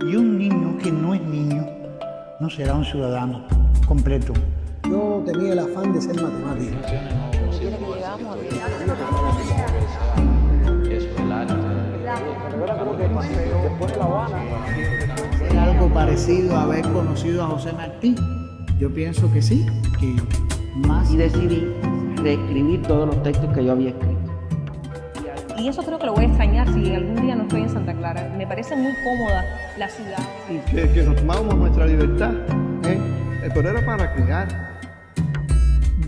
Y un niño que no es niño no será un ciudadano completo. Yo tenía el afán de ser matemático. Algo parecido a haber conocido a José Martí. Yo pienso que sí, que más. Y decidí reescribir todos los textos que yo había escrito. Y eso creo que lo voy a extrañar si algún día no estoy en Santa Clara. Me parece muy cómoda la ciudad. Y que nos tomamos nuestra libertad, pero era para criar.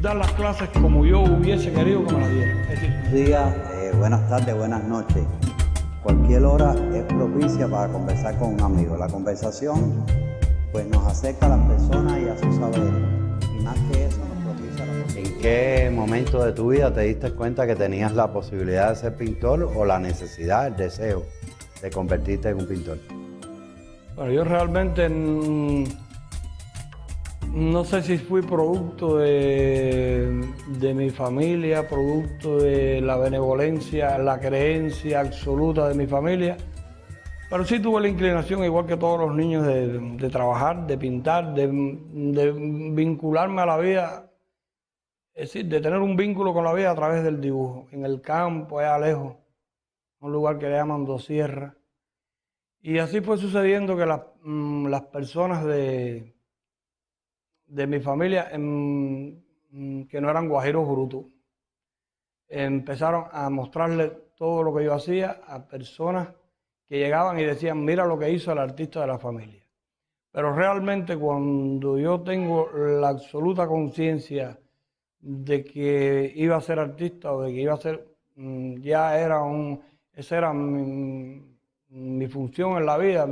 Dar las clases como yo hubiese querido que me las dieran. Buenos días, buenas tardes, buenas noches. Cualquier hora es propicia para conversar con un amigo. La conversación pues nos acerca a las personas y a sus saberes. Y más que eso nos propicia la posibilidad. ¿En qué momento de tu vida te diste cuenta que tenías la posibilidad de ser pintor o la necesidad, el deseo de convertirte en un pintor? Bueno, yo realmente no sé si fui producto de mi familia, producto de la benevolencia, la creencia absoluta de mi familia, pero sí tuve la inclinación, igual que todos los niños, de trabajar, de pintar, de vincularme a la vida, es decir, de tener un vínculo con la vida a través del dibujo, en el campo, allá lejos, un lugar que le llaman Dosierra. Y así fue sucediendo que las personas de mi familia, que no eran guajiros brutos, empezaron a mostrarle todo lo que yo hacía a personas que llegaban y decían, mira lo que hizo el artista de la familia. Pero realmente cuando yo tengo la absoluta conciencia de que iba a ser artista o de que iba a ser, esa era mi función en la vida,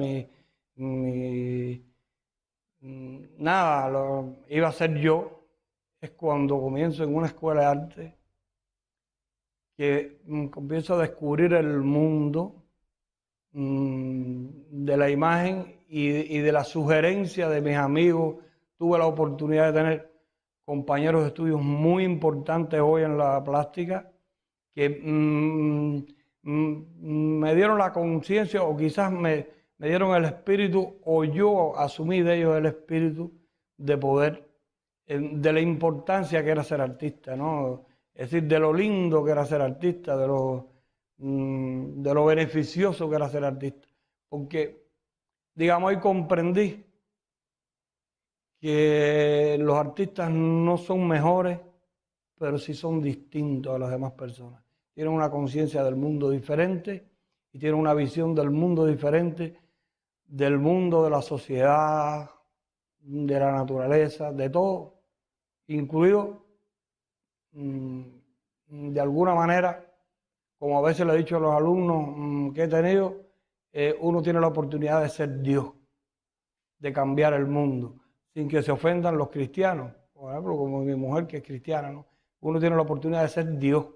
iba a ser yo, es cuando comienzo en una escuela de arte, que comienzo a descubrir el mundo de la imagen y de la sugerencia de mis amigos. Tuve la oportunidad de tener compañeros de estudios muy importantes hoy en la plástica, que me dieron la conciencia o quizás me dieron el espíritu, o yo asumí de ellos el espíritu de poder, de la importancia que era ser artista, ¿no? Es decir, de lo lindo que era ser artista, de lo beneficioso que era ser artista. Porque, digamos, hoy comprendí que los artistas no son mejores, pero sí son distintos a las demás personas. Tienen una conciencia del mundo diferente y tienen una visión del mundo diferente, del mundo, de la sociedad, de la naturaleza, de todo, incluido, de alguna manera, como a veces le he dicho a los alumnos que he tenido, uno tiene la oportunidad de ser Dios, de cambiar el mundo, sin que se ofendan los cristianos, por ejemplo, como mi mujer que es cristiana, ¿no? Uno tiene la oportunidad de ser Dios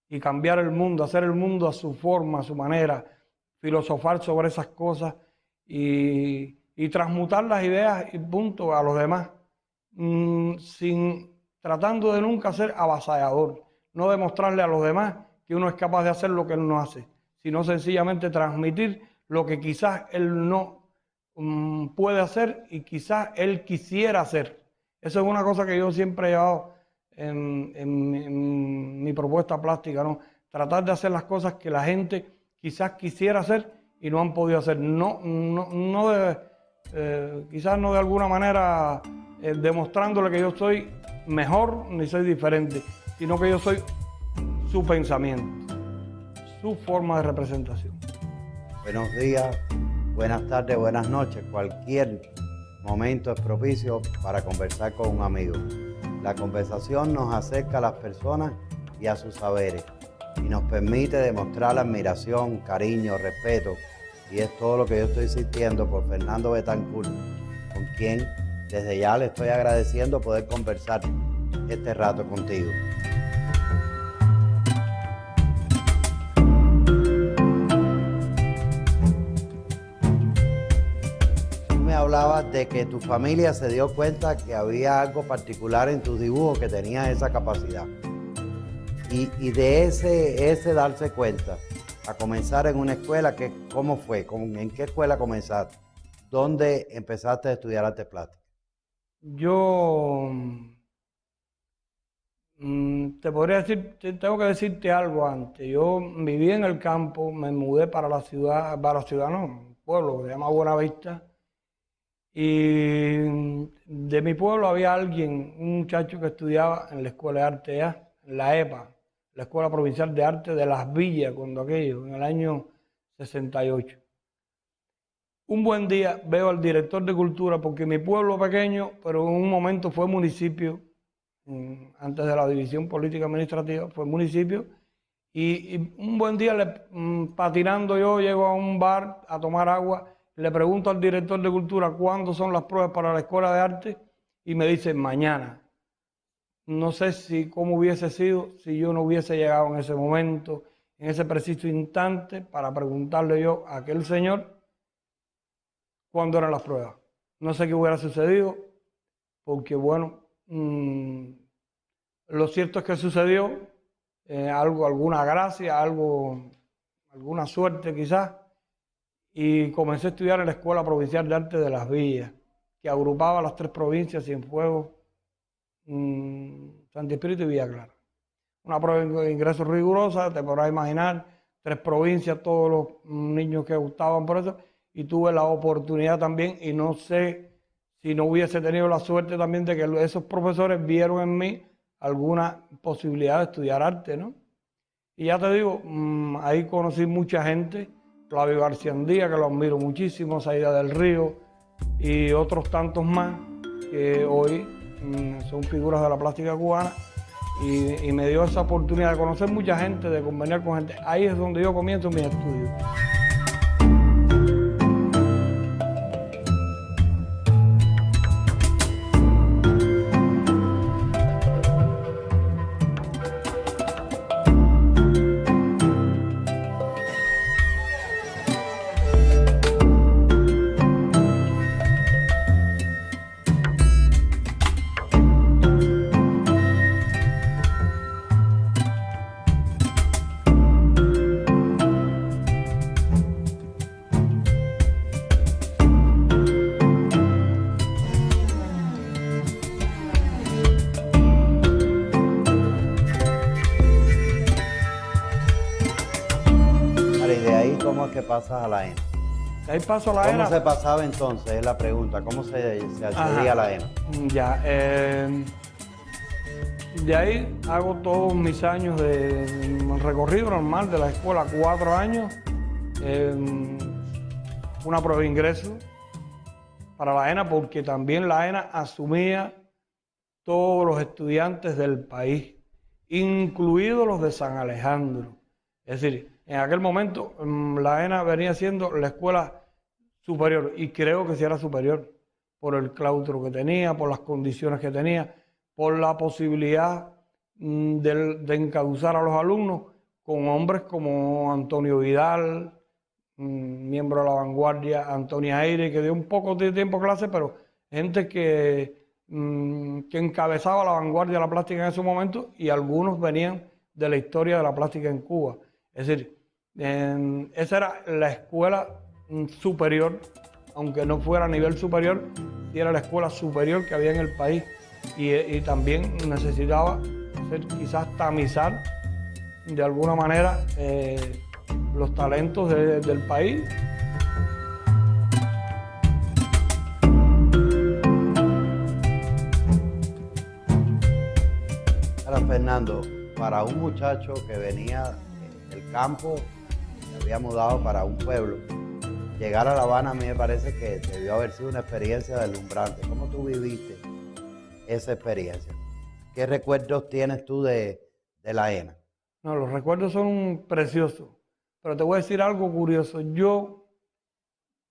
y cambiar el mundo, hacer el mundo a su forma, a su manera, filosofar sobre esas cosas y transmutar las ideas y punto a los demás, tratando de nunca ser avasallador, no demostrarle a los demás que uno es capaz de hacer lo que él no hace, sino sencillamente transmitir lo que quizás él no puede hacer y quizás él quisiera hacer. Eso es una cosa que yo siempre he llevado en mi propuesta plástica, ¿no? Tratar de hacer las cosas que la gente quizás quisiera hacer y no han podido hacer. Quizás no de alguna manera demostrándole que yo soy mejor ni soy diferente, sino que yo soy su pensamiento, su forma de representación. Buenos días, buenas tardes, buenas noches. Cualquier momento es propicio para conversar con un amigo. La conversación nos acerca a las personas y a sus saberes y nos permite demostrar admiración, cariño, respeto, y es todo lo que yo estoy sintiendo por Fernando Betancourt, con quien desde ya le estoy agradeciendo poder conversar este rato contigo. Me hablabas de que tu familia se dio cuenta que había algo particular en tus dibujos, que tenías esa capacidad. Y de ese darse cuenta, a comenzar en una escuela, ¿cómo fue? ¿En qué escuela comenzaste? ¿Dónde empezaste a estudiar artes plásticas? Yo te podría decir, tengo que decirte algo antes. Yo viví en el campo, me mudé para la ciudad no, un pueblo que se llama Buenavista. Y de mi pueblo había alguien, un muchacho que estudiaba en la Escuela de Arte ya, en la EPA, la Escuela Provincial de Arte de Las Villas, cuando aquello, en el año 68. Un buen día veo al director de cultura, porque mi pueblo pequeño, pero en un momento fue municipio, antes de la división política administrativa, fue municipio, y un buen día, patinando yo, llego a un bar a tomar agua, le pregunto al director de cultura cuándo son las pruebas para la escuela de arte, y me dice mañana. No sé cómo hubiese sido si yo no hubiese llegado en ese momento, en ese preciso instante, para preguntarle yo a aquel señor cuándo eran las pruebas. No sé qué hubiera sucedido, porque bueno, lo cierto es que sucedió alguna gracia, alguna suerte quizás, y comencé a estudiar en la Escuela Provincial de Arte de Las Villas, que agrupaba las 3 provincias, Cienfuegos, Santi Espíritu y Villa Clara. Una prueba de ingreso rigurosa, te podrás imaginar, 3 provincias, todos los niños que optaban por eso, y tuve la oportunidad también, y no sé si no hubiese tenido la suerte también de que esos profesores vieron en mí alguna posibilidad de estudiar arte, ¿no? Y ya te digo, ahí conocí mucha gente, Flavio García Andía, que lo admiro muchísimo, Saida del Río, y otros tantos más, que hoy son figuras de la plástica cubana, y me dio esa oportunidad de conocer mucha gente, de conversar con gente. Ahí es donde yo comienzo mis estudios. ¿Cómo es que pasas a la ENA? Ahí paso a la ENA. ¿Cómo se pasaba entonces? Es la pregunta. ¿Cómo se accedía a la ENA? Ya, de ahí hago todos mis años de recorrido normal de la escuela, 4 años, una prueba de ingreso para la ENA, porque también la ENA asumía todos los estudiantes del país, incluidos los de San Alejandro. Es decir, en aquel momento la ENA venía siendo la escuela superior, y creo que sí era superior por el claustro que tenía, por las condiciones que tenía, por la posibilidad de encauzar a los alumnos con hombres como Antonio Vidal, miembro de la vanguardia, Antonia Aire, que dio un poco de tiempo clase, pero gente que encabezaba la vanguardia de la plástica en ese momento, y algunos venían de la historia de la plástica en Cuba. Es decir, esa era la escuela superior, aunque no fuera a nivel superior, sí era la escuela superior que había en el país, y también necesitaba quizás tamizar de alguna manera los talentos del país. Ahora, Fernando, para un muchacho que venía del campo, se había mudado para un pueblo, llegar a La Habana a mí me parece que debió haber sido una experiencia deslumbrante. ¿Cómo tú viviste esa experiencia? ¿Qué recuerdos tienes tú de la ENA? No, los recuerdos son preciosos, pero te voy a decir algo curioso. Yo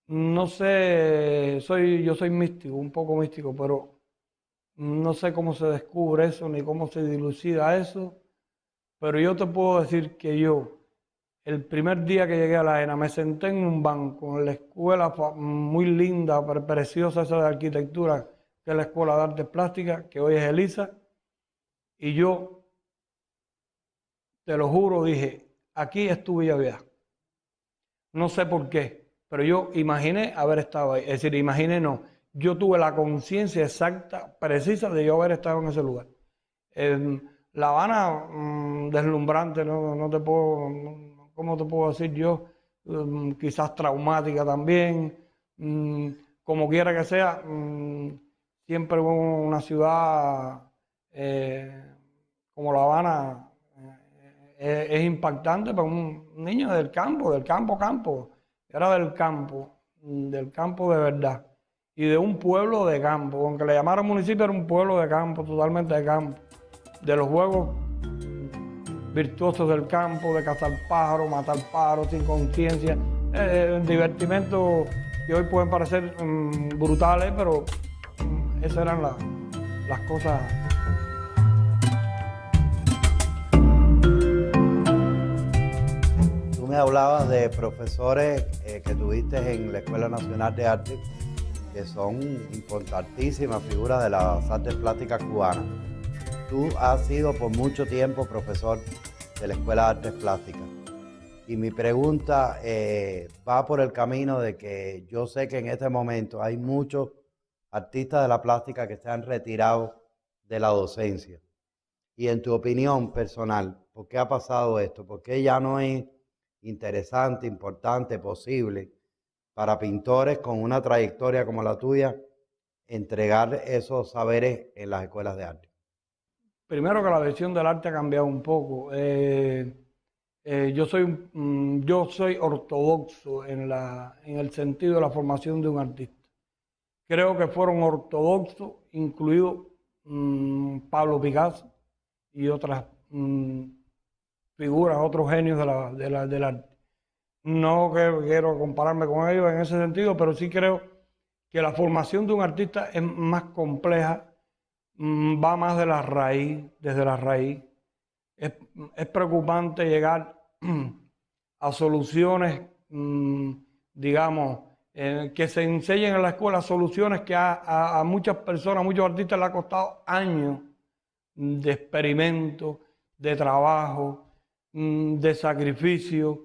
no sé, yo soy místico, un poco místico, pero no sé cómo se descubre eso, ni cómo se dilucida eso, pero yo te puedo decir que yo, el primer día que llegué a la ENA, me senté en un banco en la escuela muy linda, preciosa esa de arquitectura, que es la Escuela de Artes Plásticas, que hoy es Elisa, y yo, te lo juro, dije, aquí es tu Villa Vieja. No sé por qué, pero yo imaginé haber estado ahí. Es decir, imaginé no. Yo tuve la conciencia exacta, precisa de yo haber estado en ese lugar. La Habana, deslumbrante, no te puedo, ¿cómo te puedo decir yo? Quizás traumática también, como quiera que sea, siempre una ciudad como La Habana es impactante para un niño del campo, era del campo de verdad, y de un pueblo de campo, aunque le llamaran municipio, era un pueblo de campo, totalmente de campo, de los juegos virtuosos del campo, de cazar pájaros, matar pájaros sin conciencia, divertimentos que hoy pueden parecer brutales, pero esas eran las cosas. Tú me hablabas de profesores que tuviste en la Escuela Nacional de Arte, que son importantísimas figuras de las artes plásticas cubanas. Tú has sido por mucho tiempo profesor de la Escuela de Artes Plásticas. Y mi pregunta va por el camino de que yo sé que en este momento hay muchos artistas de la plástica que se han retirado de la docencia. Y en tu opinión personal, ¿por qué ha pasado esto? ¿Por qué ya no es interesante, importante, posible para pintores con una trayectoria como la tuya entregar esos saberes en las escuelas de arte? Primero que la visión del arte ha cambiado un poco. Yo soy ortodoxo en el sentido de la formación de un artista. Creo que fueron ortodoxos, incluido Pablo Picasso y otras figuras, otros genios del arte. No quiero compararme con ellos en ese sentido, pero sí creo que la formación de un artista es más compleja, va más de la raíz, desde la raíz. Es preocupante llegar a soluciones, digamos, que se enseñen en la escuela, soluciones que a muchas personas, a muchos artistas les ha costado años de experimento, de trabajo, de sacrificio.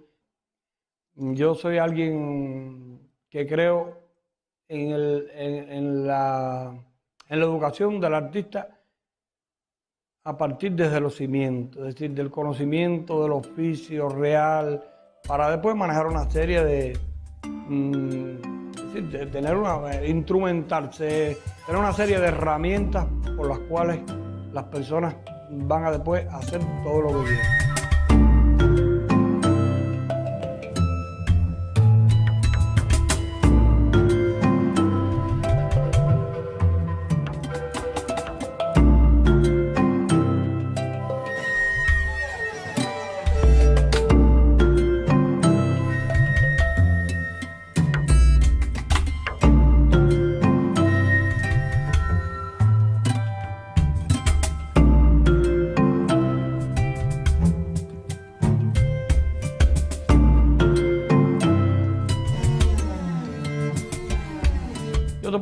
Yo soy alguien que creo en la educación del artista a partir desde los cimientos, es decir, del conocimiento del oficio real, para después manejar una serie de tener instrumentarse, tener una serie de herramientas por las cuales las personas van a después hacer todo lo que quieren.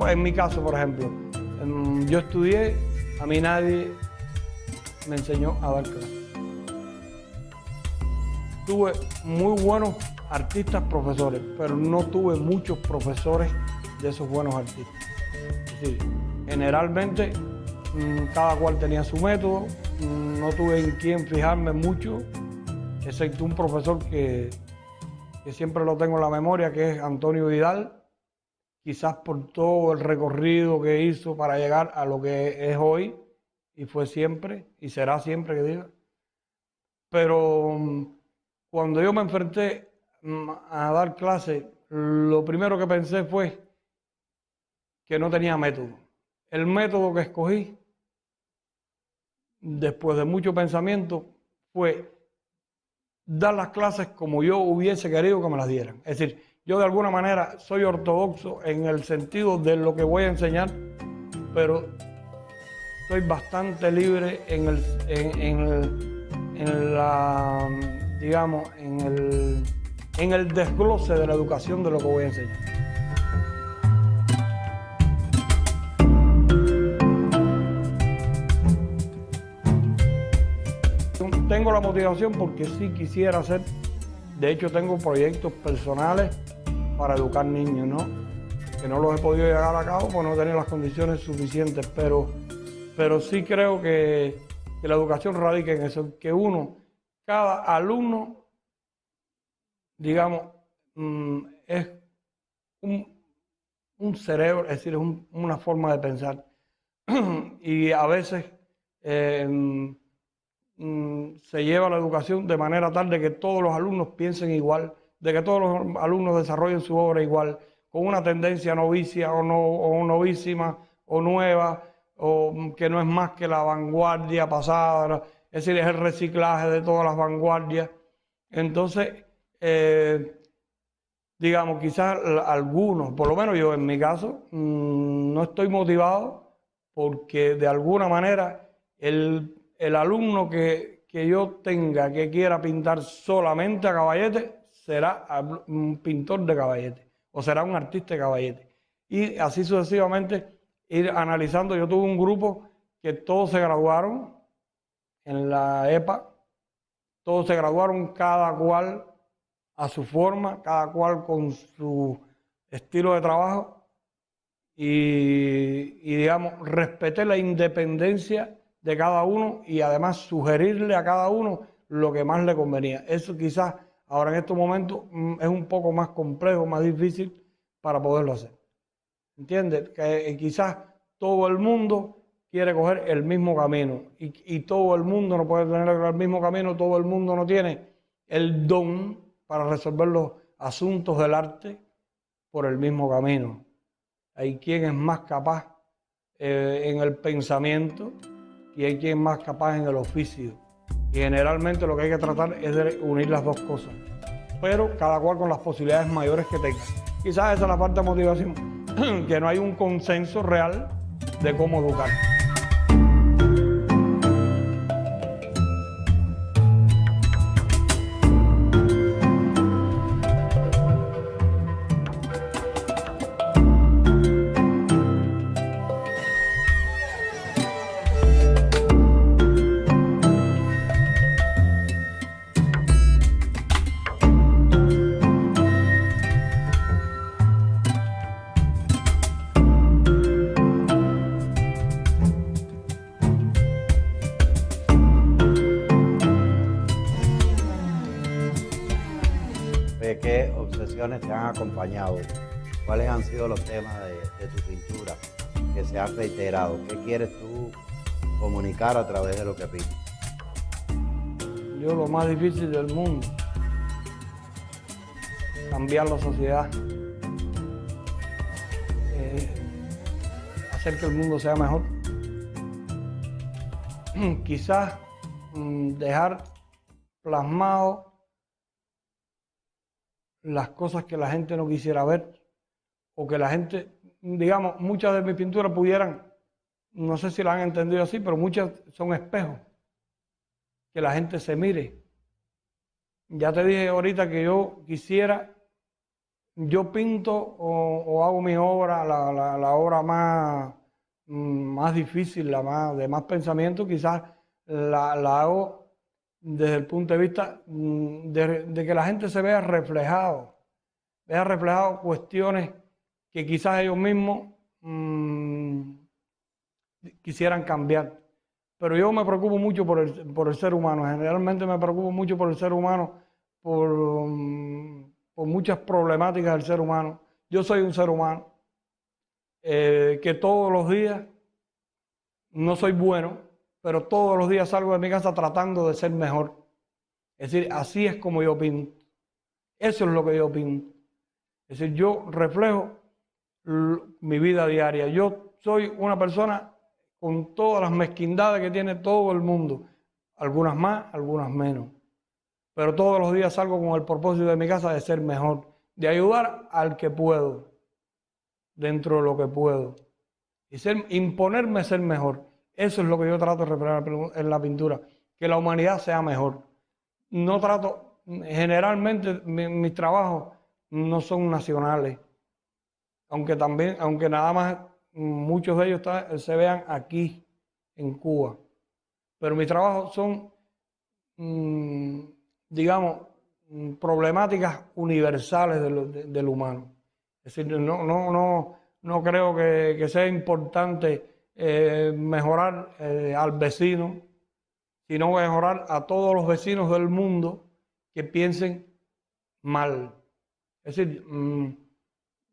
En mi caso, por ejemplo, yo estudié, a mí nadie me enseñó a dar clases. Tuve muy buenos artistas profesores, pero no tuve muchos profesores de esos buenos artistas. Es decir, generalmente cada cual tenía su método, no tuve en quién fijarme mucho, excepto un profesor que siempre lo tengo en la memoria, que es Antonio Vidal, quizás por todo el recorrido que hizo para llegar a lo que es hoy, y fue siempre, y será siempre que diga. Pero cuando yo me enfrenté a dar clases, lo primero que pensé fue que no tenía método. El método que escogí, después de mucho pensamiento, fue dar las clases como yo hubiese querido que me las dieran. Es decir, yo de alguna manera soy ortodoxo en el sentido de lo que voy a enseñar, pero soy bastante libre en el desglose de la educación de lo que voy a enseñar. Tengo la motivación porque sí quisiera hacer, de hecho tengo proyectos personales para educar niños, ¿no? Que no los he podido llevar a cabo porque no he tenido las condiciones suficientes, pero sí creo que la educación radica en eso, que cada alumno, digamos, es un cerebro, es decir, es una forma de pensar. Y a veces se lleva la educación de manera tal de que todos los alumnos piensen igual, de que todos los alumnos desarrollen su obra igual, con una tendencia novicia o novísima o nueva, o que no es más que la vanguardia pasada, es decir, es el reciclaje de todas las vanguardias. Entonces, digamos, quizás algunos, por lo menos yo en mi caso, no estoy motivado porque de alguna manera el alumno que yo tenga que quiera pintar solamente a caballete será un pintor de caballete o será un artista de caballete. Y así sucesivamente ir analizando. Yo tuve un grupo que todos se graduaron en la EPA, todos se graduaron cada cual a su forma, cada cual con su estilo de trabajo y digamos, respeté la independencia de cada uno y además sugerirle a cada uno lo que más le convenía. Eso quizás ahora en estos momentos es un poco más complejo, más difícil para poderlo hacer. ¿Entiendes? Que quizás todo el mundo quiere coger el mismo camino y todo el mundo no puede tener el mismo camino, todo el mundo no tiene el don para resolver los asuntos del arte por el mismo camino. Hay quien es más capaz en el pensamiento y hay quien es más capaz en el oficio. Y generalmente lo que hay que tratar es de unir las dos cosas, pero cada cual con las posibilidades mayores que tenga. Quizás esa es la falta de motivación, que no hay un consenso real de cómo educar. ¿Qué obsesiones te han acompañado? ¿Cuáles han sido los temas de tu pintura que se han reiterado? ¿Qué quieres tú comunicar a través de lo que pintas? Yo lo más difícil del mundo, cambiar la sociedad, hacer que el mundo sea mejor. Quizás dejar plasmado las cosas que la gente no quisiera ver o que la gente, digamos, muchas de mis pinturas pudieran, no sé si la han entendido así, pero muchas son espejos, que la gente se mire. Ya te dije ahorita que yo quisiera, yo pinto o hago mi obra, la obra más difícil, de más pensamiento, quizás la hago desde el punto de vista de que la gente se vea reflejado cuestiones que quizás ellos mismos quisieran cambiar. Pero yo me preocupo mucho por el ser humano, generalmente me preocupo mucho por el ser humano, por muchas problemáticas del ser humano. Yo soy un ser humano que todos los días, no soy bueno, pero todos los días salgo de mi casa tratando de ser mejor. Es decir, así es como yo pinto. Eso es lo que yo pinto. Es decir, yo reflejo mi vida diaria. Yo soy una persona con todas las mezquindades que tiene todo el mundo. Algunas más, algunas menos. Pero todos los días salgo con el propósito de mi casa de ser mejor, de ayudar al que puedo, dentro de lo que puedo. Y imponerme a ser mejor. Eso es lo que yo trato de reflejar en la pintura, que la humanidad sea mejor. No trato, generalmente mis trabajos no son nacionales, aunque nada más muchos de ellos se vean aquí, en Cuba. Pero mis trabajos son, digamos, problemáticas universales del humano. Es decir, no creo que sea importante mejorar al vecino, sino mejorar a todos los vecinos del mundo que piensen mal. Es decir,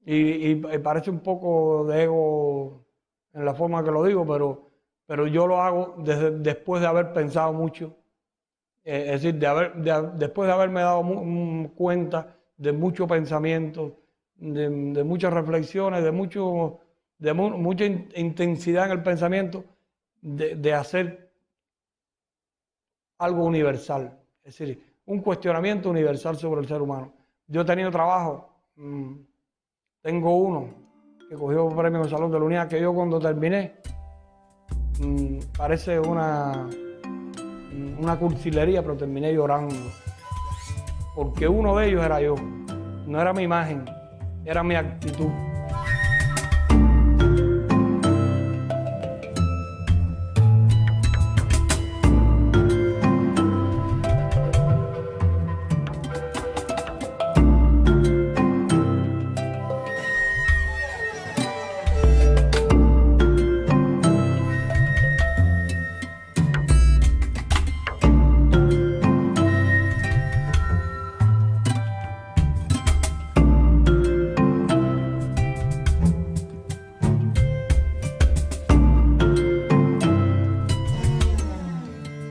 y parece un poco de ego en la forma que lo digo, pero yo lo hago después de haber pensado mucho. Es decir, después de haberme dado cuenta de mucho pensamiento, de muchas reflexiones, de mucha intensidad en el pensamiento, de hacer algo universal. Es decir, un cuestionamiento universal sobre el ser humano. Yo he tenido trabajo, tengo uno que cogió un premio en el Salón de la Unidad, que yo cuando terminé, parece una cursilería, pero terminé llorando. Porque uno de ellos era yo, no era mi imagen, era mi actitud.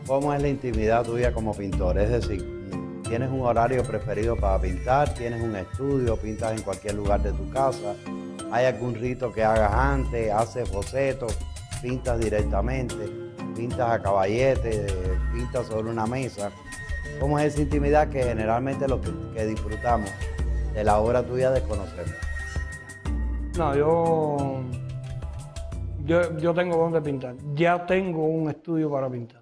¿Cómo es la intimidad tuya como pintor? Es decir, ¿tienes un horario preferido para pintar? ¿Tienes un estudio? ¿Pintas en cualquier lugar de tu casa? ¿Hay algún rito que hagas antes? ¿Haces bocetos? ¿Pintas directamente? ¿Pintas a caballete? ¿Pintas sobre una mesa? ¿Cómo es esa intimidad que generalmente lo que disfrutamos de la obra tuya desconocemos? No, yo tengo donde pintar. Ya tengo un estudio para pintar.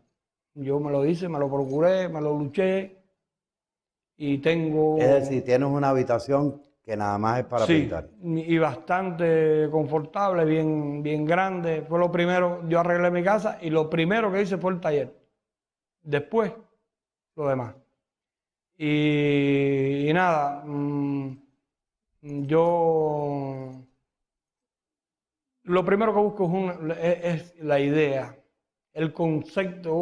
Yo me lo hice, me lo procuré, me lo luché y tengo... Es decir, tienes una habitación que nada más es para pintar. Y bastante confortable, bien grande. Fue lo primero, yo arreglé mi casa y lo primero que hice fue el taller. Después, lo demás. Y nada, yo... Lo primero que busco es la idea. El concepto,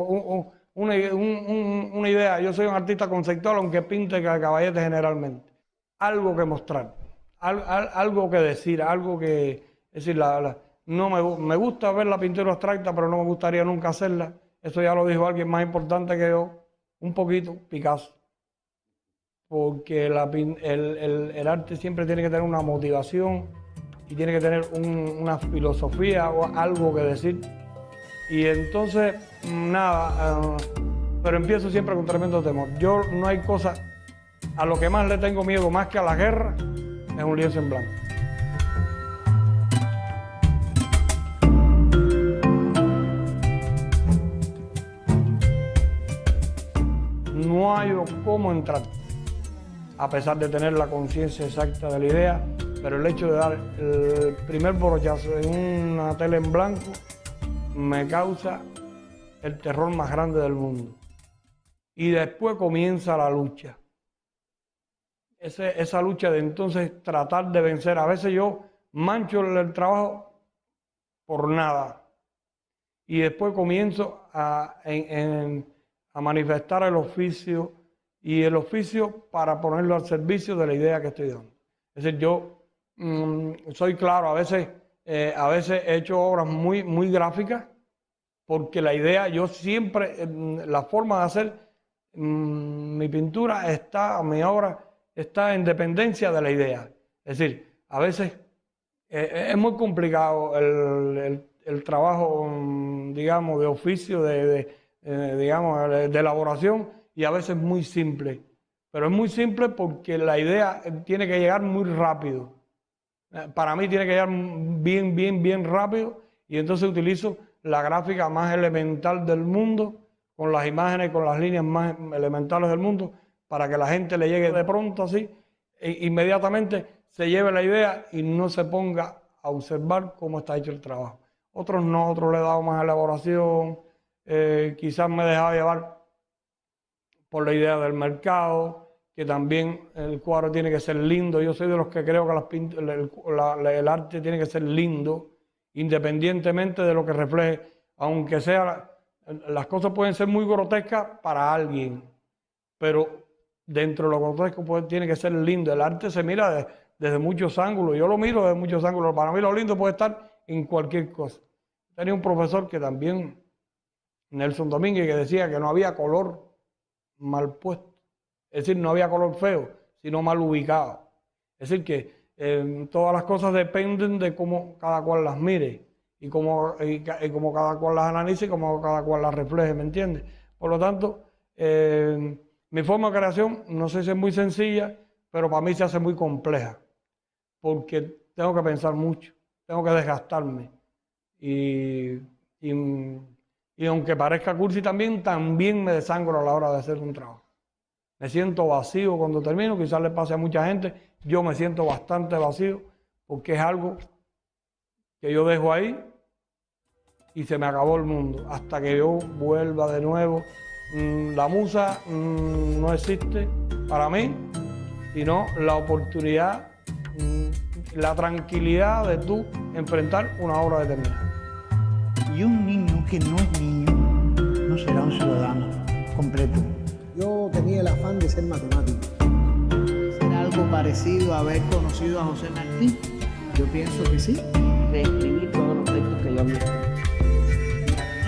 una idea. Yo soy un artista conceptual, aunque pinte caballete generalmente. Algo que mostrar, algo que decir, algo que... Es decir, no me gusta ver la pintura abstracta, pero no me gustaría nunca hacerla. Eso ya lo dijo alguien más importante que yo, un poquito, Picasso. Porque el arte siempre tiene que tener una motivación y tiene que tener una filosofía o algo que decir. Y entonces, nada, pero empiezo siempre con tremendo temor. Yo no hay cosa, a lo que más le tengo miedo, más que a la guerra, es un lienzo en blanco. No hay cómo entrar, a pesar de tener la conciencia exacta de la idea, pero el hecho de dar el primer brochazo en una tela en blanco me causa el terror más grande del mundo. Y después comienza la lucha. Esa lucha de entonces tratar de vencer. A veces yo mancho el trabajo por nada. Y después comienzo a manifestar el oficio, y el oficio para ponerlo al servicio de la idea que estoy dando. Es decir, yo soy claro, a veces he hecho obras muy gráficas, porque la idea, yo siempre, la forma de hacer mi pintura mi obra está en dependencia de la idea. Es decir, a veces es muy complicado el trabajo, digamos, de oficio, digamos, de elaboración, y a veces muy simple. Pero es muy simple porque la idea tiene que llegar muy rápido. Para mí tiene que llegar bien rápido, y entonces utilizo la gráfica más elemental del mundo, con las imágenes, con las líneas más elementales del mundo, para que la gente le llegue de pronto así, inmediatamente se lleve la idea y no se ponga a observar cómo está hecho el trabajo. Otros no, otros le he dado más elaboración, quizás me he dejado llevar por la idea del mercado, que también el cuadro tiene que ser lindo. Yo soy de los que creo que el arte tiene que ser lindo, independientemente de lo que refleje, aunque sea, las cosas pueden ser muy grotescas para alguien, pero dentro de lo grotesco tiene que ser lindo. El arte se mira desde muchos ángulos, yo lo miro desde muchos ángulos. Para mí lo lindo puede estar en cualquier cosa. Tenía un profesor que también, Nelson Domínguez, que decía que no había color mal puesto. Es decir, no había color feo, sino mal ubicado. Es decir, que todas las cosas dependen de cómo cada cual las mire y cómo cada cual las analice y cómo cada cual las refleje, ¿me entiendes? Por lo tanto, mi forma de creación no sé si es muy sencilla, pero para mí se hace muy compleja, porque tengo que pensar mucho, tengo que desgastarme. Y aunque parezca cursi también me desangro a la hora de hacer un trabajo. Me siento vacío cuando termino, quizás le pase a mucha gente, yo me siento bastante vacío porque es algo que yo dejo ahí y se me acabó el mundo. Hasta que yo vuelva de nuevo, la musa no existe para mí, sino la oportunidad, la tranquilidad de tú enfrentar una obra determinada. Y un niño que no es niño no será un ciudadano completo. Yo tenía el afán de ser matemático. ¿Será algo parecido a haber conocido a José Martí? Yo pienso que sí. Reescribir todos los textos que yo había escrito.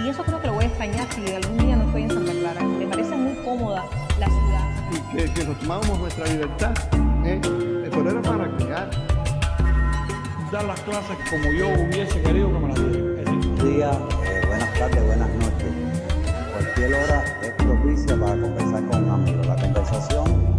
Y eso creo que lo voy a extrañar si algún día no estoy en Santa Clara. Me parece muy cómoda la ciudad. Que nos tomábamos nuestra libertad, pero era para crear. Dar las clases como yo hubiese querido que me las dieran. Buenos días, buenas tardes, buenas noches. Cualquier hora es propicia para conversar con un amigo. La conversación